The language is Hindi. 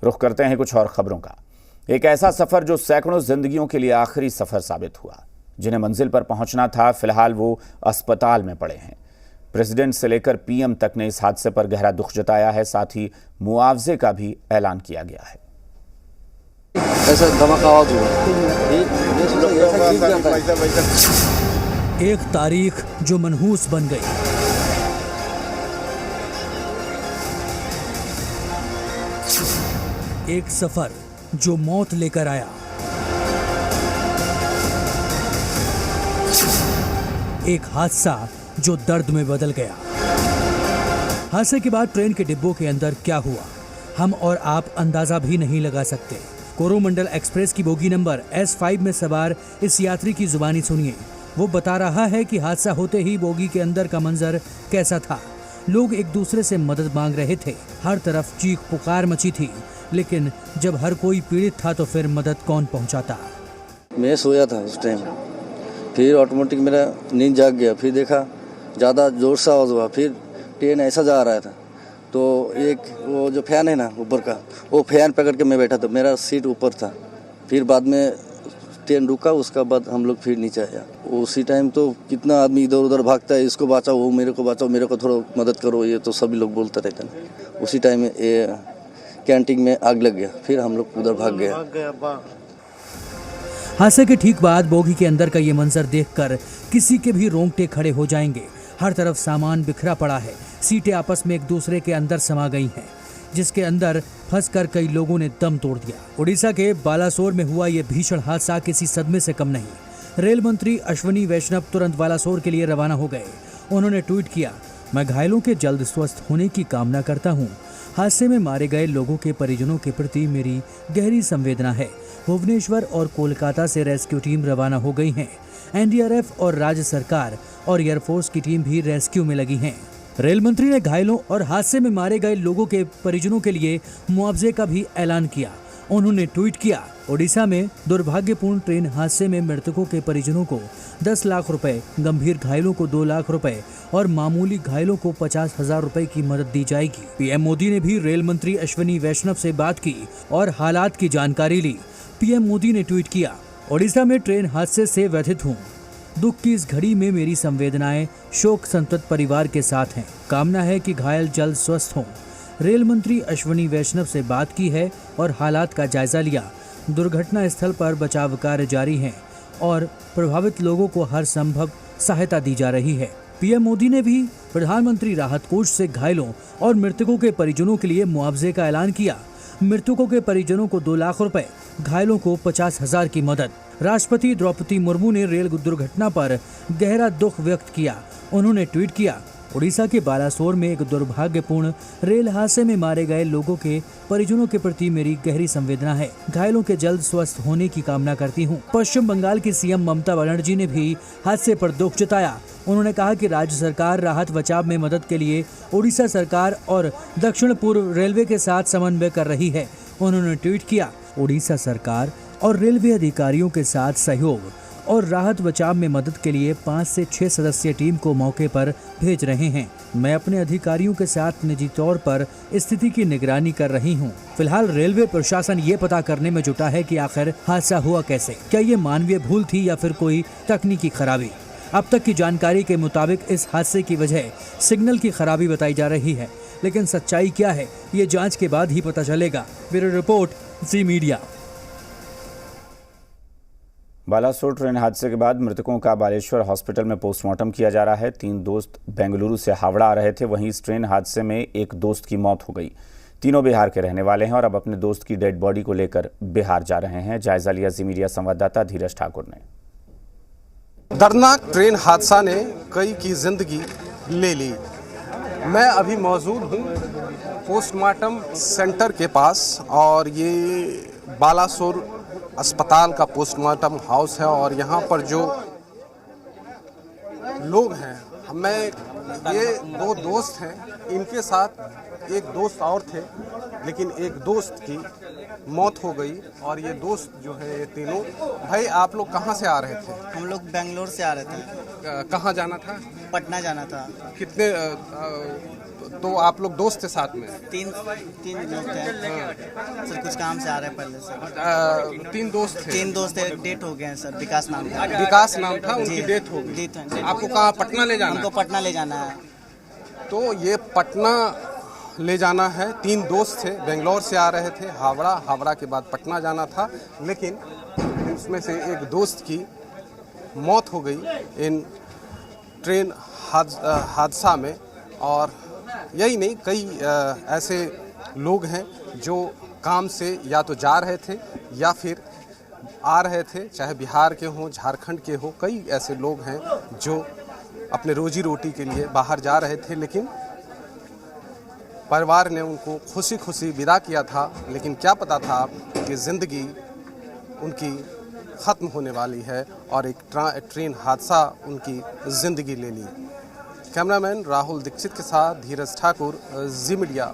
रुख करते हैं कुछ और खबरों का। एक ऐसा सफर जो सैकड़ों जिंदगियों के लिए आखिरी सफर साबित हुआ। जिन्हें मंजिल पर पहुंचना था, फिलहाल वो अस्पताल में पड़े हैं। प्रेसिडेंट से लेकर पीएम तक ने इस हादसे पर गहरा दुख जताया है, साथ ही मुआवजे का भी ऐलान किया गया है। ऐसा धमाका आवाज हुआ, एक तारीख जो मनहूस बन गई। एक सफर जो मौत लेकर आया। एक हादसा जो दर्द में बदल गया। हादसे के बाद ट्रेन के डिब्बों के अंदर क्या हुआ, हम और आप अंदाजा भी नहीं लगा सकते। कोरोमंडल एक्सप्रेस की बोगी नंबर S5 में सवार इस यात्री की जुबानी सुनिए। वो बता रहा है कि हादसा होते ही बोगी के अंदर का मंजर कैसा था। लोग एक दूसरे से मदद मांग रहे थे, हर तरफ चीख पुकार मची थी, लेकिन जब हर कोई पीड़ित था तो फिर मदद कौन पहुंचाता। मैं सोया था उस टाइम, फिर ऑटोमेटिक मेरा नींद जाग गया। फिर देखा ज़्यादा जोर से आवाज़ हुआ, फिर ट्रेन ऐसा जा रहा था तो एक वो जो फैन है ना ऊपर का, वो फैन पकड़ के मैं बैठा था, मेरा सीट ऊपर था। फिर बाद में ट्रेन रुका, उसका बाद हम लोग फिर नीचे आया। उसी टाइम तो कितना आदमी इधर उधर भागता है, इसको बचाओ, वो मेरे को बचाओ, मेरे को थोड़ा मदद करो, ये तो सभी लोग बोलते रहते हैं। उसी टाइम में कैंटीन में आग लग गया, फिर हम लोग उधर भाग गया। हादसे के ठीक बाद बोगी के अंदर का ये मंजर देखकर किसी के भी रोंगटे खड़े हो जाएंगे। हर तरफ सामान बिखरा पड़ा है, सीटें आपस में एक दूसरे के अंदर समा गई हैं, जिसके अंदर फंसकर कई लोगों ने दम तोड़ दिया। उड़ीसा के बालासोर में हुआ ये भीषण हादसा किसी सदमे से कम नहीं। रेल मंत्री अश्विनी वैष्णव तुरंत बालासोर के लिए रवाना हो गए। उन्होंने ट्वीट किया, मैं घायलों के जल्द स्वस्थ होने की कामना करता हूँ। हादसे में मारे गए लोगों के परिजनों के प्रति मेरी गहरी संवेदना है। भुवनेश्वर और कोलकाता से रेस्क्यू टीम रवाना हो गई हैं। एनडीआरएफ और राज्य सरकार और एयरफोर्स की टीम भी रेस्क्यू में लगी हैं। रेल मंत्री ने घायलों और हादसे में मारे गए लोगों के परिजनों के लिए मुआवजे का भी ऐलान किया। उन्होंने ट्वीट किया, ओडिशा में दुर्भाग्यपूर्ण ट्रेन हादसे में मृतकों के परिजनों को 10 लाख रुपए, गंभीर घायलों को 2 लाख रुपए और मामूली घायलों को 50,000 रुपए की मदद दी जाएगी। पीएम मोदी ने भी रेल मंत्री अश्विनी वैष्णव से बात की और हालात की जानकारी ली। पीएम मोदी ने ट्वीट किया, ओडिशा में ट्रेन हादसे से व्यथित हूँ। दुख की इस घड़ी में मेरी संवेदनाएं शोक संतप्त परिवार के साथ हैं। कामना है कि घायल जल्द स्वस्थ हों। रेल मंत्री अश्विनी वैष्णव से बात की है और हालात का जायजा लिया। दुर्घटना स्थल पर बचाव कार्य जारी है और प्रभावित लोगों को हर संभव सहायता दी जा रही है। पीएम मोदी ने भी प्रधानमंत्री राहत कोष से घायलों और मृतकों के परिजनों के लिए मुआवजे का ऐलान किया। मृतकों के परिजनों को 2 लाख रुपए, घायलों को 50,000 की मदद। राष्ट्रपति द्रौपदी मुर्मू ने रेल दुर्घटना पर गहरा दुख व्यक्त किया। उन्होंने ट्वीट किया, उड़ीसा के बालासोर में एक दुर्भाग्यपूर्ण रेल हादसे में मारे गए लोगों के परिजनों के प्रति मेरी गहरी संवेदना है। घायलों के जल्द स्वस्थ होने की कामना करती हूँ। पश्चिम बंगाल की सीएम ममता बनर्जी ने भी हादसे पर दुख जताया। उन्होंने कहा कि राज्य सरकार राहत बचाव में मदद के लिए उड़ीसा सरकार और दक्षिण पूर्व रेलवे के साथ समन्वय कर रही है। उन्होंने ट्वीट किया, उड़ीसा सरकार और रेलवे अधिकारियों के साथ सहयोग और राहत बचाव में मदद के लिए 5 से 6 सदस्यीय टीम को मौके पर भेज रहे हैं। मैं अपने अधिकारियों के साथ निजी तौर पर स्थिति की निगरानी कर रही हूं। फिलहाल रेलवे प्रशासन ये पता करने में जुटा है कि आखिर हादसा हुआ कैसे। क्या ये मानवीय भूल थी या फिर कोई तकनीकी खराबी। अब तक की जानकारी के मुताबिक इस हादसे की वजह सिग्नल की खराबी बताई जा रही है, लेकिन सच्चाई क्या है ये जाँच के बाद ही पता चलेगा। ब्यूरो रिपोर्ट, जी मीडिया। बालासोर ट्रेन हादसे के बाद मृतकों का बालेश्वर हॉस्पिटल में पोस्टमार्टम किया जा रहा है। 3 दोस्त बेंगलुरु से हावड़ा आ रहे थे। वहीं इस ट्रेन हादसे में एक दोस्त की मौत हो गई। तीनों बिहार के रहने वाले हैं और अब अपने दोस्त की डेड बॉडी को लेकर बिहार जा रहे हैं। जायजा लिया जी मीडिया संवाददाता धीरज ठाकुर ने। दर्दनाक ट्रेन हादसा ने कई की जिंदगी ले ली। मैं अभी मौजूद हूँ पोस्टमार्टम सेंटर के पास और ये बालासोर अस्पताल का पोस्टमार्टम हाउस है और यहाँ पर जो लोग हैं, मैं ये 2 दोस्त हैं, इनके साथ एक दोस्त और थे, लेकिन एक दोस्त की मौत हो गई और ये दोस्त जो है ये तीनों। भाई आप लोग कहाँ से आ रहे थे? हम लोग बेंगलोर से आ रहे थे। कहाँ जाना था? पटना जाना था। कितने तो आप लोग दोस्त थे साथ में? तीन लोग थे सर, कुछ काम से आ रहे हैं पहले सर। 3 दोस्त थे? 3 दोस्त थे, डेट हो गए हैं सर। विकास नाम था। विकास नाम था, उनकी जी, डेथ हो गई। डेथ। आपको कहाँ, पटना ले जाना हमको है? पटना ले जाना है। तो ये पटना ले जाना है। 3 दोस्त थे, बेंगलोर से आ रहे थे, हावड़ा के बाद पटना जाना था, लेकिन उसमें से एक दोस्त की मौत हो गई इन ट्रेन हादसा में। और यही नहीं, कई ऐसे लोग हैं जो काम से या तो जा रहे थे या फिर आ रहे थे, चाहे बिहार के हों, झारखंड के हों। कई ऐसे लोग हैं जो अपने रोजी रोटी के लिए बाहर जा रहे थे, लेकिन परिवार ने उनको खुशी खुशी विदा किया था। लेकिन क्या पता था कि ज़िंदगी उनकी ख़त्म होने वाली है और एक ट्रेन हादसा उनकी ज़िंदगी ले ली। कैमरामैन राहुल दीक्षित के साथ धीरज ठाकुर, जी मीडिया।